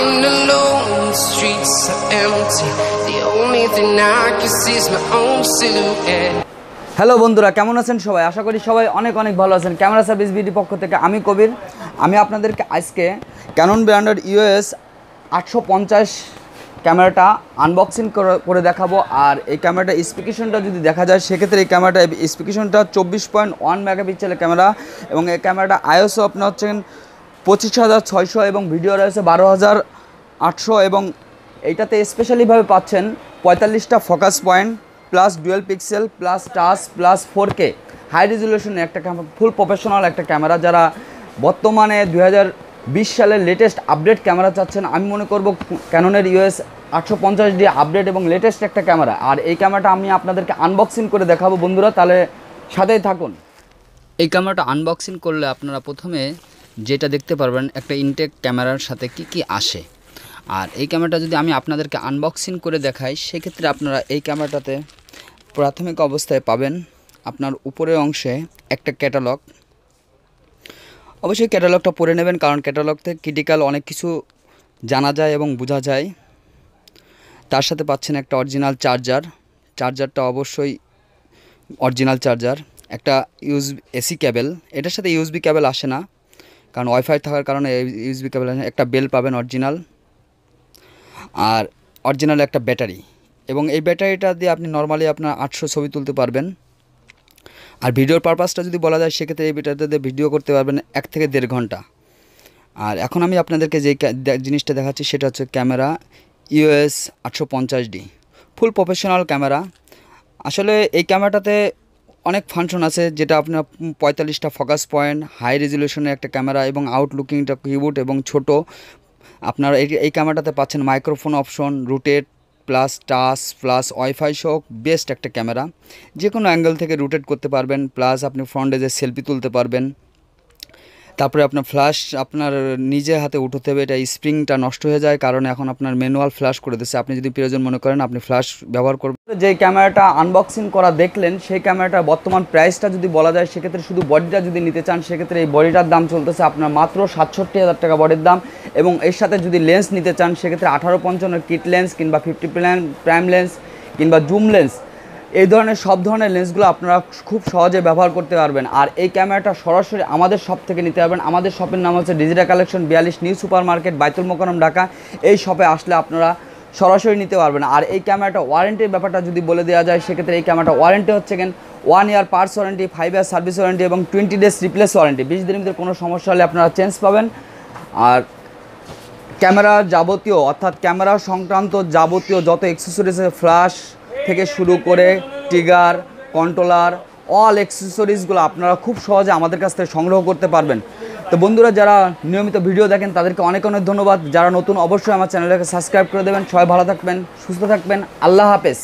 Running alone, the streets are empty. The only thing I can see is my own silhouette. Hello বন্ধুরা, কেমন আছেন সবাই? আশা করি সবাই অনেক অনেক ভালো আছেন। ক্যামেরা সার্ভিস বিডি পক্ষ থেকে আমি কবির। আমি আপনাদেরকে আজকে ক্যানন ব্র্যান্ডের EOS 850 ক্যামেরাটা আনবক্সিং করে দেখাবো। আর এই ক্যামেরাটা স্পেসিফিকেশনটা যদি দেখা যায় সেক্ষেত্রে এই ক্যামেরাটা স্পেসিফিকেশনটা 24.1 মেগাপিক্সেলের ক্যামেরা এবং এই ক্যামেরাটা ISO আপনার হচ্ছেন 25,600 এবং ভিডিও রয়েছে 12,800 এবং এইটাতে স্পেশালিভাবে পাচ্ছেন 45টা focus point plus dual pixel plus touch plus 4K high রেজুলেশনের একটা ফুল প্রফেশনাল একটা ক্যামেরা। যারা বর্তমানে 2020 সালের লেটেস্ট আপডেট ক্যামেরা চাচ্ছেন, আমি মনে করব ক্যাননের EOS 850D আপডেট এবং লেটেস্ট একটা ক্যামেরা। আর এই ক্যামেরাটা আমি আপনাদেরকে আনবক্সিং করে দেখাবো বন্ধুরা, তাহলে সাথেই থাকুন। এই ক্যামেরাটা আনবক্সিং করলে আপনারা প্রথমে যেটা দেখতে পারবেন একটা ইনটেক ক্যামেরার সাথে কি আসে। আর এই ক্যামেরাটা যদি আমি আপনাদেরকে আনবক্সিং করে দেখাই সেক্ষেত্রে আপনারা এই ক্যামেরাটাতে প্রাথমিক অবস্থায় পাবেন আপনার উপরের অংশে একটা ক্যাটালগ। অবশ্যই ক্যাটালগটা পড়ে নেবেন, কারণ ক্যাটালগ থেকে ক্রিটিক্যাল অনেক কিছু জানা যায় এবং বোঝা যায়। তার সাথে পাচ্ছেন একটা অরিজিনাল চার্জারটা অবশ্যই অরিজিনাল চার্জার, একটা AC কেবল। এটার সাথে USB কেবল আসে না, কারণ ওয়াইফাই থাকার কারণে USB কেবল আসে। একটা বেল পাবেন অরিজিনাল, আর অরিজিনাল একটা ব্যাটারি। এবং এই ব্যাটারিটা দিয়ে আপনি নর্মালি আপনার 800 ছবি তুলতে পারবেন। আর ভিডিওর পারপাসটা যদি বলা যায় সেক্ষেত্রে এই ব্যাটারিটা দিয়ে ভিডিও করতে পারবেন 1 থেকে 1.5 ঘন্টা। আর এখন আমি আপনাদেরকে যে জিনিসটা দেখাচ্ছি সেটা হচ্ছে ক্যামেরা EOS 850D ফুল প্রফেশনাল ক্যামেরা। আসলে এই ক্যামেরাটাতে অনেক ফাংশন আছে, যেটা আপনার 45টা ফোকাস পয়েন্ট, হাই রেজুলেশনের একটা ক্যামেরা এবং আউটলুকিংটা কিউট এবং ছোট। আপনারা এই ক্যামেরাটাতে পাচ্ছেন microphone option, rotate plus touch plus wifi সহ বেস্ট একটা ক্যামেরা। যে কোনো অ্যাঙ্গেল থেকে রোটেট করতে পারবেন, প্লাস আপনি ফ্রন্টে যে সেলফি তুলতে পারবেন। তারপরে আপনার ফ্ল্যাশ আপনার নিজে হাতে উঠতে হবে, এটা স্প্রিংটা নষ্ট হয়ে যায় কারণ এখন আপনার ম্যানুয়াল ফ্ল্যাশ করে দিচ্ছে। আপনি যদি প্রয়োজন মনে করেন আপনি ফ্ল্যাশ ব্যবহার করবেন। যে ক্যামেরাটা আনবক্সিং করা দেখলেন সেই ক্যামেরাটার বর্তমান প্রাইসটা যদি বলা যায় সেক্ষেত্রে শুধু বডিটা যদি নিতে চান সেক্ষেত্রে এই বডিটার দাম চলতেছে আপনার মাত্র 67,000 টাকা বডির দাম। এবং এর সাথে যদি লেন্স নিতে চান সেক্ষেত্রে 1855 কিট লেন্স কিংবা 50 প্রাইম লেন্স কিংবা জুম লেন্স, এই ধরনের সব ধরনের লেন্সগুলো আপনারা খুব সহজে ব্যবহার করতে পারবেন। আর এই ক্যামেরাটা সরাসরি আমাদের শপ থেকে নিতে পারবেন। আমাদের শপের নাম হচ্ছে digital collection 42 new super market, বাইতুল মোকাররম, ঢাকা। এই শপে আসলে আপনারা সরাসরি নিতে পারবেন। আর এই ক্যামেরাটা ওয়ারেন্টির ব্যাপারটা যদি বলে দেওয়া যায় সেক্ষেত্রে এই ক্যামেরাটা ওয়ারেন্টি হচ্ছে 1 year parts warranty, 5 year service warranty এবং 20 ডেজ রিপ্লেস ওয়ারেন্টি। 20 দিনের ভিতরে কোনো সমস্যা হলে আপনারা চেঞ্জ পাবেন। আর ক্যামেরার যাবতীয় অর্থাৎ ক্যামেরা সংক্রান্ত যাবতীয় যত অ্যাক্সেসরিজ ফ্ল্যাশ থেকে শুরু করে ট্রিগার, কন্ট্রোলার, অল অ্যাক্সেসরিজগুলো আপনারা খুব সহজে আমাদের কাছ থেকে সংগ্রহ করতে পারবেন। তো বন্ধুরা, যারা নিয়মিত ভিডিও দেখেন তাদেরকে অনেক অনেক ধন্যবাদ। যারা নতুন অবশ্যই আমার চ্যানেলটাকে সাবস্ক্রাইব করে দেবেন। সবাই ভালো থাকবেন, সুস্থ থাকবেন। আল্লাহ হাফেজ।